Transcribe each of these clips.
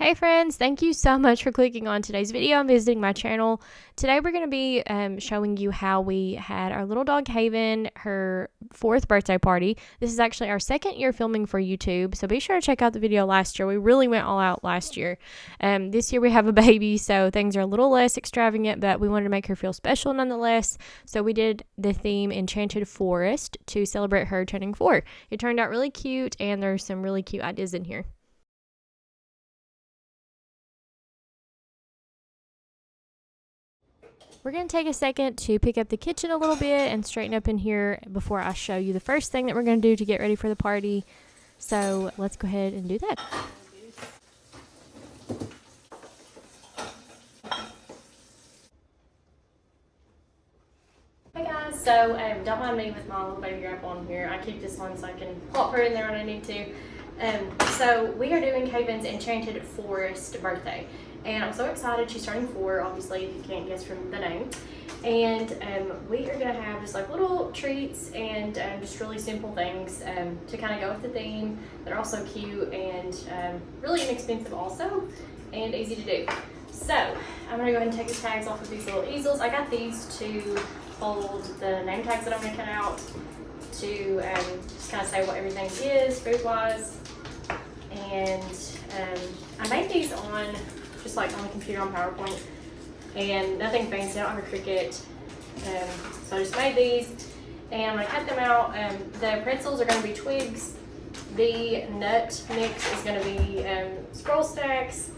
Hey friends, thank you so much for clicking on today's video and visiting my channel. Today we're going to be showing you how we had our little dog Haven, her 4th birthday party. This is actually our 2nd year filming for YouTube, so be sure to check out the video last year. We really went all out last year. This year we have a baby, so things are a little less extravagant, but we wanted to make her feel special nonetheless. So we did the theme Enchanted Forest to celebrate her turning 4. It turned out really cute, and there's some really cute ideas in here. We're going to take a second to pick up the kitchen a little bit and straighten up in here before I show you the first thing that we're going to do to get ready for the party. So let's go ahead and do that. Hey guys, so don't mind me with my little baby grandpa on here. I keep this one so I can plop her in there when I need to. So we are doing Haven's Enchanted Forest birthday. And I'm so excited. She's turning 4, obviously, if you can't guess from the name. And we are going to have just like little treats and just really simple things to kind of go with the theme. They're also cute and really inexpensive also and easy to do. So I'm going to go ahead and take the tags off of these little easels. I got these to hold the name tags that I'm going to cut out to just kind of say what everything is food-wise. And I made these on just like on the computer on PowerPoint, and nothing fancy. I don't have a Cricut, so I just made these, and I'm gonna cut them out. The pretzels are gonna be twigs. The nut mix is gonna be scroll stacks,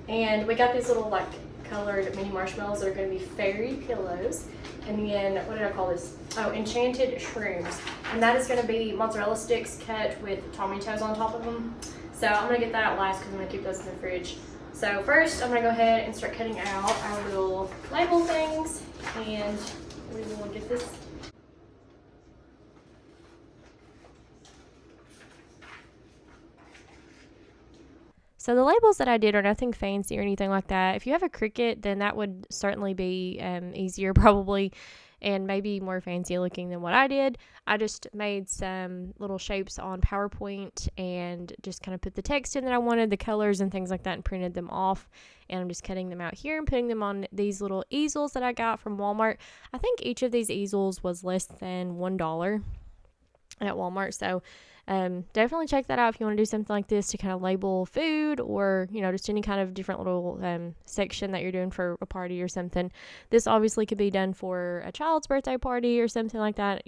and we got these little like colored mini marshmallows that are gonna be fairy pillows. And then what did I call this? Oh, enchanted shrooms, and that is gonna be mozzarella sticks cut with Tommy toes on top of them. So I'm gonna get that out last because I'm gonna keep those in the fridge. So first, I'm going to go ahead and start cutting out our little label things, and we will get this. So the labels that I did are nothing fancy or anything like that. If you have a Cricut, then that would certainly be easier probably, and maybe more fancy looking than what I did. I just made some little shapes on PowerPoint and just kind of put the text in that I wanted, the colors and things like that, and printed them off. And I'm just cutting them out here and putting them on these little easels that I got from Walmart. I think each of these easels was less than $1 at Walmart. So definitely check that out if you want to do something like this to kind of label food, or just any kind of different little section that you're doing for a party or something. This obviously could be done for a child's birthday party or something like that,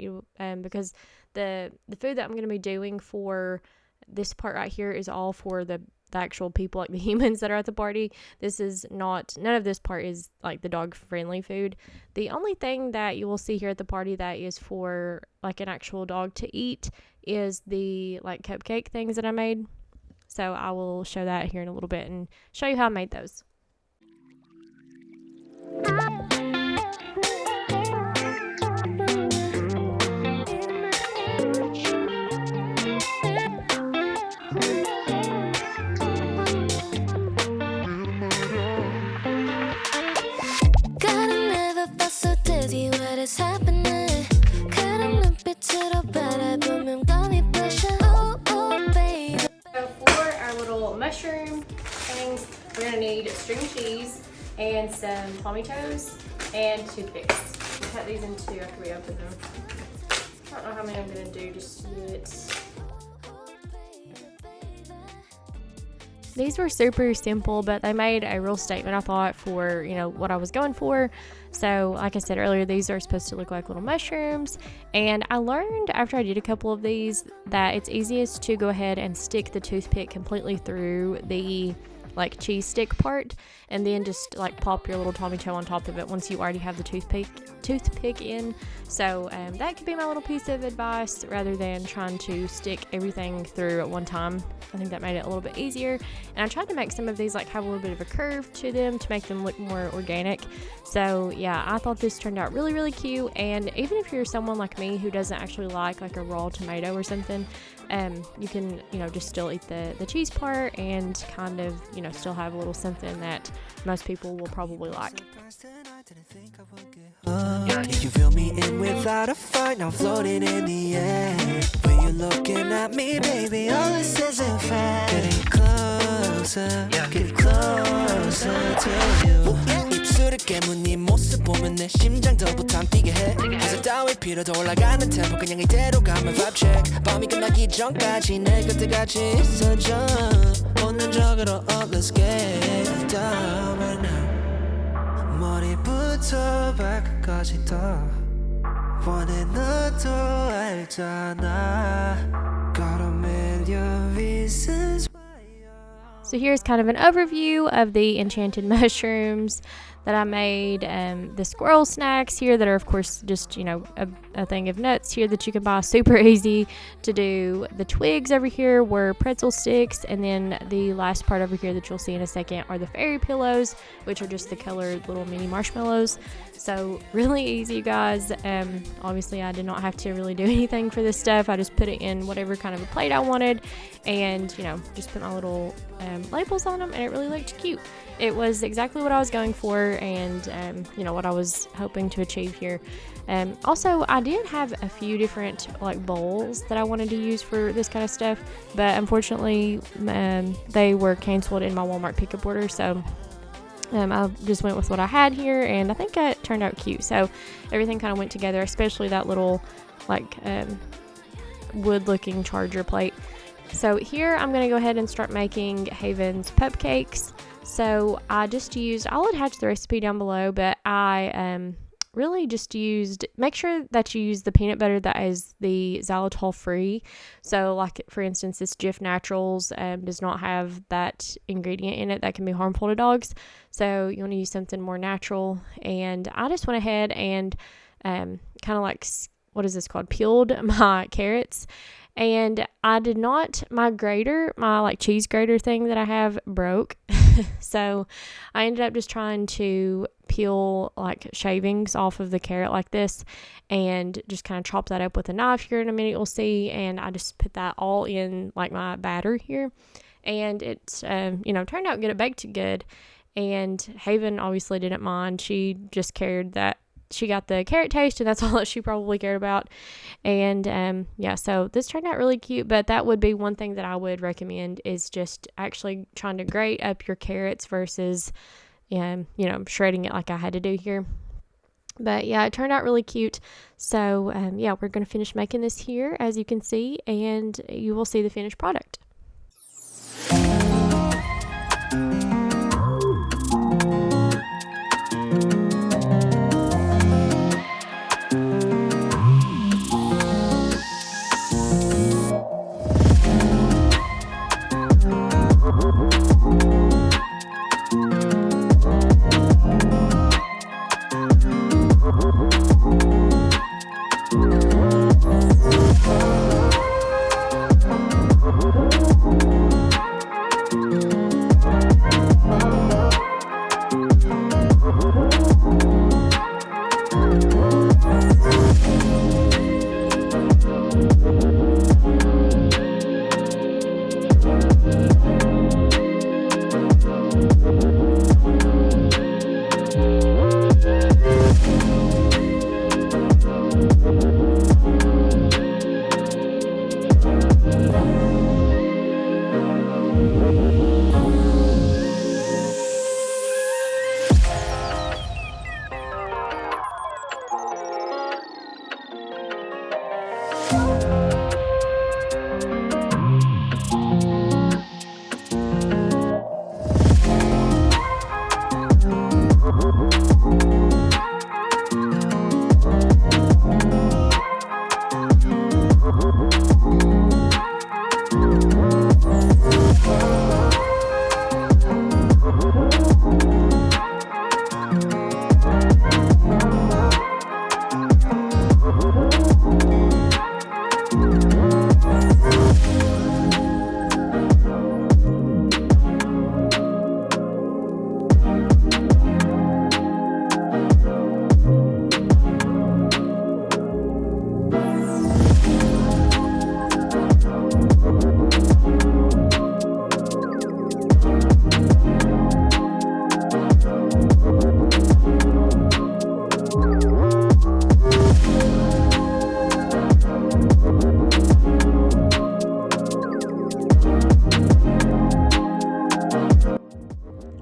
because the food that I'm going to be doing for this part right here is all for the actual people, like the humans that are at the party. This is not, none of this part is like the dog friendly food. The only thing that you will see here at the party that is for like an actual dog to eat is the like cupcake things that I made. So I will show that here in a little bit and show you how I made those. Mushroom things, we're going to need string cheese and some Tommy toes and toothpicks. We'll cut these in two after we open them. I don't know how many I'm going to do just yet. These were super simple, but they made a real statement, I thought, for what I was going for. So like I said earlier, these are supposed to look like little mushrooms, and I learned after I did a couple of these that it's easiest to go ahead and stick the toothpick completely through the like cheese stick part, and then just like pop your little Tommy toe on top of it once you already have the toothpick in. So that could be my little piece of advice, rather than trying to stick everything through at one time. I think that made it a little bit easier, and I tried to make some of these like have a little bit of a curve to them to make them look more organic. So yeah, I thought this turned out really, really cute. And even if you're someone like me who doesn't actually like a raw tomato or something, you can just still eat the cheese part and kind of still have a little something that most people will probably like. You feel me in without a fight, now floating in the air. When you're looking at me, baby, all this isn't fair. Getting close. closer, get closer to you. 입술을 깨문 네 모습 보면 내 심장도 부탄 뛰게 해. 회사 따위 필요도 올라가는 템포 그냥 이대로 가면 vibe check. 밤이 끝나기 전까지 내 곁에 같이 있어줘. 본능적으로 up let's get down right now. 머리부터 발끝까지 다 원해 너도 알잖아. Got a million reasons. So here's kind of an overview of the enchanted mushrooms that I made. The squirrel snacks here that are of course just, you know, a thing of nuts here that you can buy, super easy to do. The twigs over here were pretzel sticks, and then the last part over here that you'll see in a second are the fairy pillows, which are just the colored little mini marshmallows. So really easy, you guys. Obviously I did not have to really do anything for this stuff. I just put it in whatever kind of a plate I wanted, and you know, just put my little labels on them, and it really looked cute. It was exactly what I was going for, and you know, what I was hoping to achieve here. Also, I did have a few different like bowls that I wanted to use for this kind of stuff, but unfortunately they were canceled in my Walmart pickup order, so I just went with what I had here, and I think it turned out cute. So everything kind of went together, especially that little like wood looking charger plate. So here I'm going to go ahead and start making Haven's Pupcakes. So I just used, I'll attach the recipe down below, but I really just used, make sure that you use the peanut butter that is the xylitol free. So like for instance, this Jif Naturals does not have that ingredient in it that can be harmful to dogs. So you want to use something more natural. And I just went ahead and kind of like, what is this called? Peeled my carrots. And I did not, my grater, my like cheese grater thing that I have broke. So I ended up just trying to peel like shavings off of the carrot like this, and just kind of chop that up with a knife here in a minute, you'll see. And I just put that all in like my batter here, and it, you know, turned out good. It baked good. And Haven obviously didn't mind. She just cared that she got the carrot taste, and that's all that she probably cared about. And yeah, so this turned out really cute. But that would be one thing that I would recommend, is just actually trying to grate up your carrots versus you know, shredding it like I had to do here. But yeah, it turned out really cute. So yeah, we're going to finish making this here, as you can see, and you will see the finished product.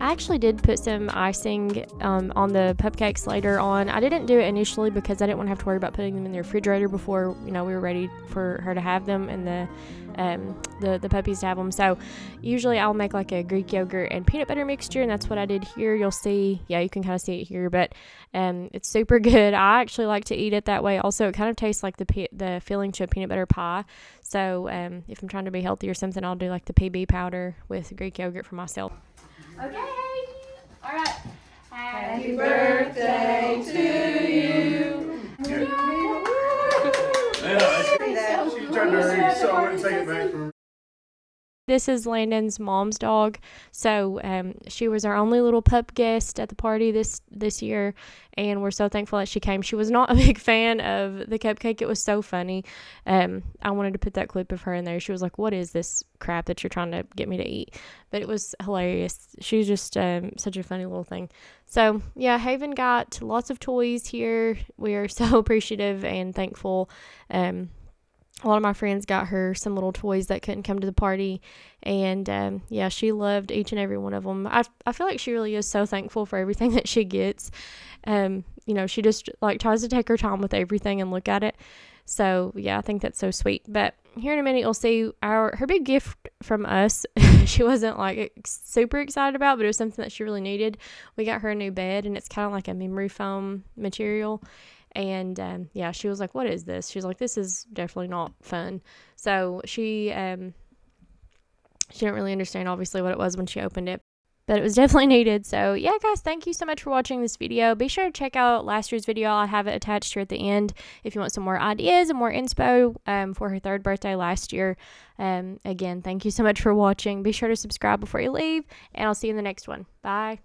I actually did put some icing on the Pupcakes later on. I didn't do it initially because I didn't want to have to worry about putting them in the refrigerator before, we were ready for her to have them and the puppies to have them. So usually I'll make like a Greek yogurt and peanut butter mixture, and that's what I did here. You'll see, you can kind of see it here, but it's super good. I actually like to eat it that way. Also, it kind of tastes like the filling to a peanut butter pie. So if I'm trying to be healthy or something, I'll do like the PB powder with Greek yogurt for myself. Okay, all right. Happy birthday to you. She tried to hurry, so I wouldn't take it back from her. This is Landon's mom's dog. So she was our only little pup guest at the party this year, and we're so thankful that she came. She was not a big fan of the cupcake. It was so funny. I wanted to put that clip of her in there. She was like, "What is this crap that you're trying to get me to eat?" But it was hilarious. She's just such a funny little thing. So yeah, Haven got lots of toys here. We are so appreciative and thankful. A lot of my friends got her some little toys that couldn't come to the party, and she loved each and every one of them. I feel like she really is so thankful for everything that she gets. She just like tries to take her time with everything and look at it. So yeah, I think that's so sweet. But here in a minute, you'll see her big gift from us. She wasn't like super excited about, but it was something that she really needed. We got her a new bed, and it's kind of like a memory foam material. And she was like, "What is this?" She's like, "This is definitely not fun." So she didn't really understand obviously what it was when she opened it, but it was definitely needed. So yeah, guys, thank you so much for watching this video. Be sure to check out last year's video. I have it attached here at the end if you want some more ideas and more inspo for her 3rd birthday last year. Again, thank you so much for watching. Be sure to subscribe before you leave, and I'll see you in the next one. Bye.